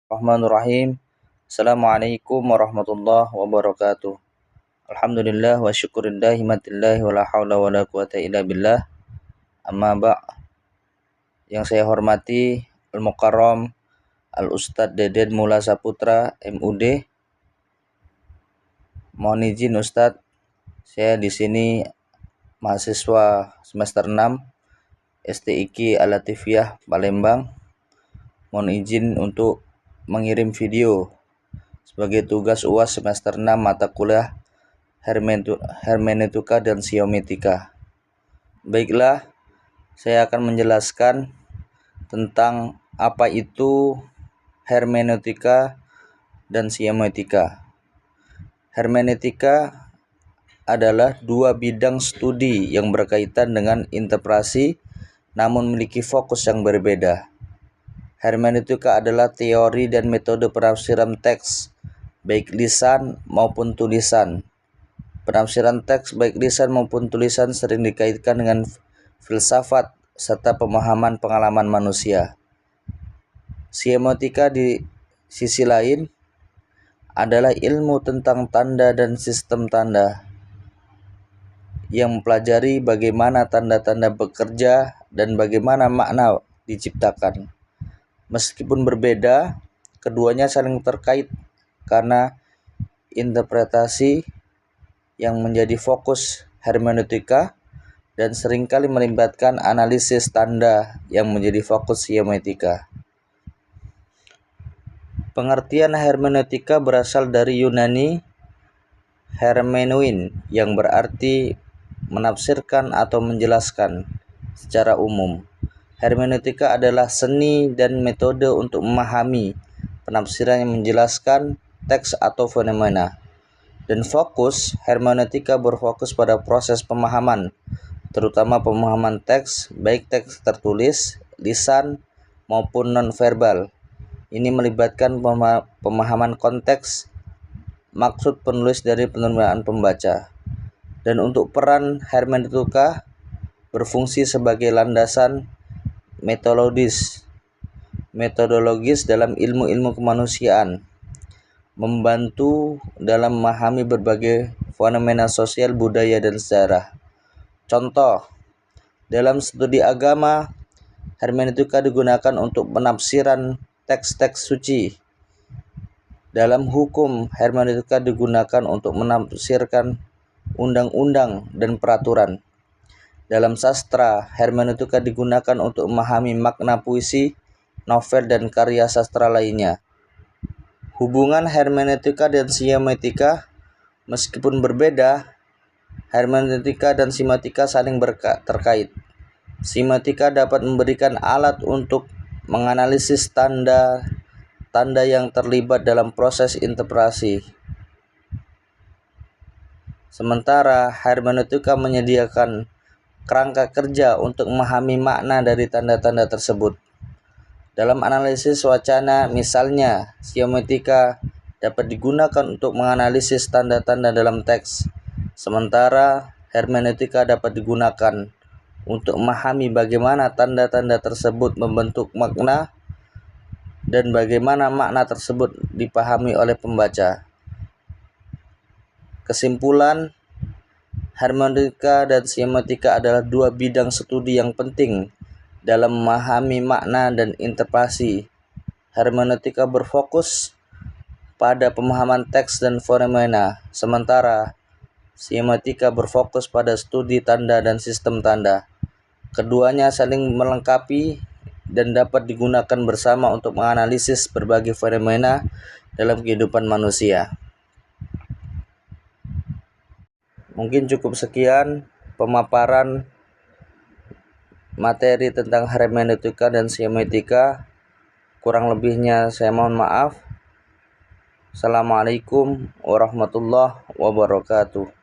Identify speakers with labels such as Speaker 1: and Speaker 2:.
Speaker 1: Bismillahirrahmanirrahim. Assalamualaikum warahmatullahi wabarakatuh. Alhamdulillah wa syukurillahi matillahi wa la hawla wa la quwata illa billah. Amma Yang saya hormati Al-Mukarram Al-Ustadz Deden Mula Saputra MUD. Mohon izin Ustadz, saya di sini mahasiswa semester 6 STIQ Al-Latifiyah Palembang. Mohon izin untuk mengirim video sebagai tugas UAS semester 6 mata kuliah hermeneutika dan semiotika. Baiklah, saya akan menjelaskan tentang apa itu hermeneutika dan semiotika. Hermeneutika adalah dua bidang studi yang berkaitan dengan interpretasi namun memiliki fokus yang berbeda. Hermeneutika adalah teori dan metode penafsiran teks, baik lisan maupun tulisan. Penafsiran teks baik lisan maupun tulisan sering dikaitkan dengan filsafat serta pemahaman pengalaman manusia. Semiotika di sisi lain adalah ilmu tentang tanda dan sistem tanda, yang mempelajari bagaimana tanda-tanda bekerja dan bagaimana makna diciptakan. Meskipun berbeda, keduanya saling terkait karena interpretasi yang menjadi fokus hermeneutika dan seringkali melibatkan analisis tanda yang menjadi fokus semiotika. Pengertian hermeneutika berasal dari Yunani hermeneuin yang berarti menafsirkan atau menjelaskan secara umum. Hermeneutika adalah seni dan metode untuk memahami penafsiran yang menjelaskan teks atau fenomena. Dan fokus hermeneutika berfokus pada proses pemahaman, terutama pemahaman teks, baik teks tertulis, lisan, maupun nonverbal. Ini melibatkan pemahaman konteks, maksud penulis dari penerimaan pembaca. Dan untuk peran hermeneutika berfungsi sebagai landasan metodologis dalam ilmu-ilmu kemanusiaan, membantu dalam memahami berbagai fenomena sosial, budaya, dan sejarah. Contoh, dalam studi agama, hermeneutika digunakan untuk penafsiran teks-teks suci. Dalam hukum, hermeneutika digunakan untuk menafsirkan undang-undang dan peraturan. Dalam sastra, hermeneutika digunakan untuk memahami makna puisi, novel, dan karya sastra lainnya. Hubungan hermeneutika dan semiotika meskipun berbeda, hermeneutika dan semiotika saling terkait. Semiotika dapat memberikan alat untuk menganalisis tanda yang terlibat dalam proses interpretasi. Sementara hermeneutika menyediakan kerangka kerja untuk memahami makna dari tanda-tanda tersebut. Dalam analisis wacana, misalnya, semiotika dapat digunakan untuk menganalisis tanda-tanda dalam teks, sementara hermeneutika dapat digunakan untuk memahami bagaimana tanda-tanda tersebut membentuk makna dan bagaimana makna tersebut dipahami oleh pembaca. Kesimpulan, hermeneutika dan semiotika adalah dua bidang studi yang penting dalam memahami makna dan interpretasi. Hermeneutika berfokus pada pemahaman teks dan fenomena, sementara semiotika berfokus pada studi tanda dan sistem tanda. Keduanya saling melengkapi dan dapat digunakan bersama untuk menganalisis berbagai fenomena dalam kehidupan manusia. Mungkin cukup sekian pemaparan materi tentang hermeneutika dan semiotika. Kurang lebihnya saya mohon maaf. Assalamualaikum warahmatullahi wabarakatuh.